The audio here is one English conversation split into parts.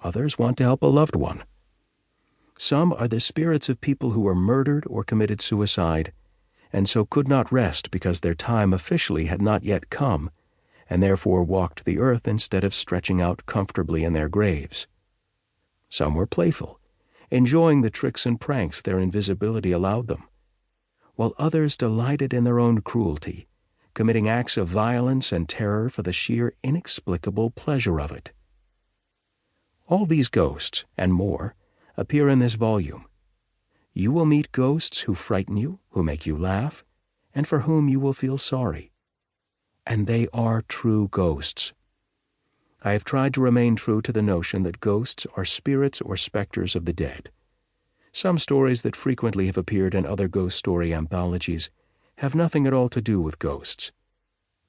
Others want to help a loved one. Some are the spirits of people who were murdered or committed suicide, and so could not rest because their time officially had not yet come, and therefore walked the earth instead of stretching out comfortably in their graves. Some were playful, enjoying the tricks and pranks their invisibility allowed them, while others delighted in their own cruelty, committing acts of violence and terror for the sheer inexplicable pleasure of it. All these ghosts, and more, appear in this volume. You will meet ghosts who frighten you, who make you laugh, and for whom you will feel sorry. And they are true ghosts. I have tried to remain true to the notion that ghosts are spirits or specters of the dead. Some stories that frequently have appeared in other ghost story anthologies have nothing at all to do with ghosts.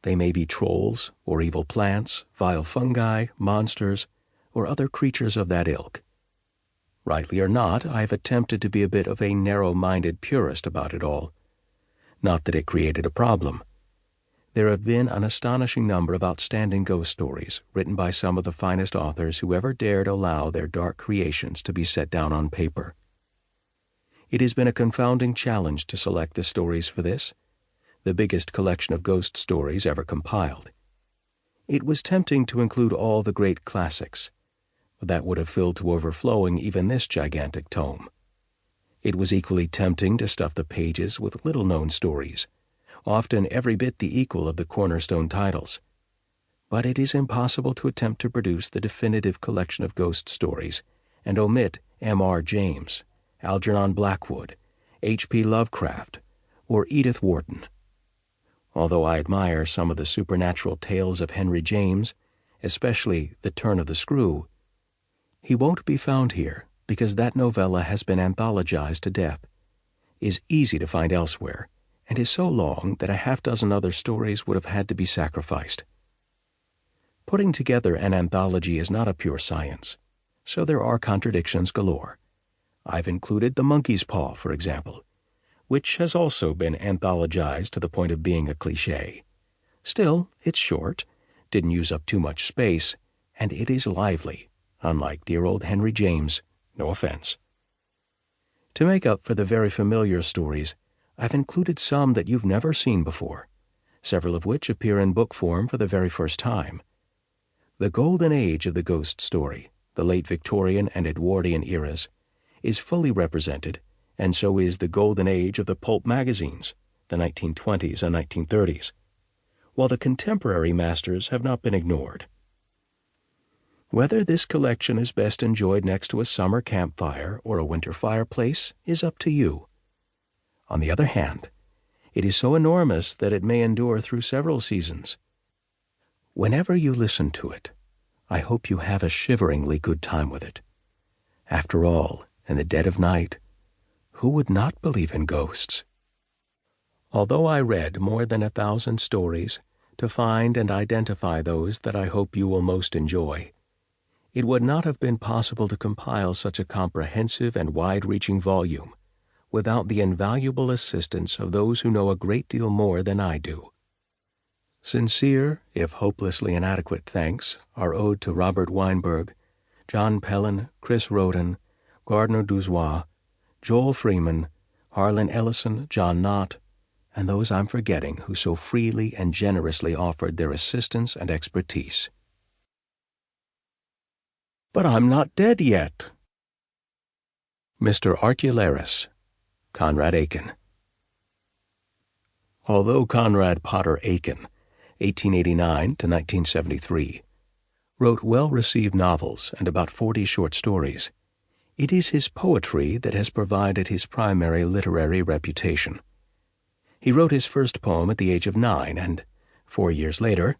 They may be trolls, or evil plants, vile fungi, monsters, or other creatures of that ilk. Rightly or not, I have attempted to be a bit of a narrow-minded purist about it all. Not that it created a problem. There have been an astonishing number of outstanding ghost stories written by some of the finest authors who ever dared allow their dark creations to be set down on paper. It has been a confounding challenge to select the stories for this, the biggest collection of ghost stories ever compiled. It was tempting to include all the great classics, but that would have filled to overflowing even this gigantic tome. It was equally tempting to stuff the pages with little-known stories, often every bit the equal of the cornerstone titles. But it is impossible to attempt to produce the definitive collection of ghost stories and omit M.R. James, Algernon Blackwood, H.P. Lovecraft, or Edith Wharton. Although I admire some of the supernatural tales of Henry James, especially The Turn of the Screw, he won't be found here because that novella has been anthologized to death, is easy to find elsewhere, and is so long that a half-dozen other stories would have had to be sacrificed. Putting together an anthology is not a pure science, so there are contradictions galore. I've included The Monkey's Paw, for example, which has also been anthologized to the point of being a cliché. Still, it's short, didn't use up too much space, and it is lively, unlike dear old Henry James, no offense. To make up for the very familiar stories, I've included some that you've never seen before, several of which appear in book form for the very first time. The golden age of the ghost story, the late Victorian and Edwardian eras, is fully represented, and so is the golden age of the pulp magazines, the 1920s and 1930s, while the contemporary masters have not been ignored. Whether this collection is best enjoyed next to a summer campfire or a winter fireplace is up to you. On the other hand, it is so enormous that it may endure through several seasons. Whenever you listen to it, I hope you have a shiveringly good time with it. After all, in the dead of night, who would not believe in ghosts? Although I read more than 1,000 stories to find and identify those that I hope you will most enjoy, it would not have been possible to compile such a comprehensive and wide-reaching volume without the invaluable assistance of those who know a great deal more than I do. Sincere, if hopelessly inadequate thanks are owed to Robert Weinberg, John Pellin, Chris Roden, Gardner Douzois, Joel Freeman, Harlan Ellison, John Knott, and those I'm forgetting who so freely and generously offered their assistance and expertise. But I'm not dead yet. Mr. Archularis, Conrad Aiken. Although Conrad Potter Aiken, 1889 to 1973, wrote well-received novels and about 40 short stories, it is his poetry that has provided his primary literary reputation. He wrote his first poem at the age of 9 and, 4 years later,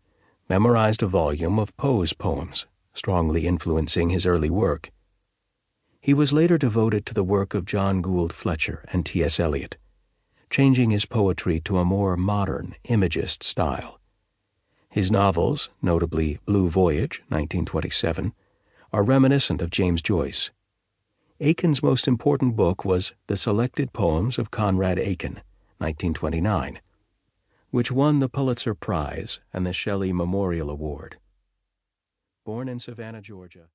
memorized a volume of Poe's poems, strongly influencing his early work. He was later devoted to the work of John Gould Fletcher and T.S. Eliot, changing his poetry to a more modern, imagist style. His novels, notably Blue Voyage, 1927, are reminiscent of James Joyce. Aiken's most important book was The Selected Poems of Conrad Aiken, 1929, which won the Pulitzer Prize and the Shelley Memorial Award. Born in Savannah, Georgia,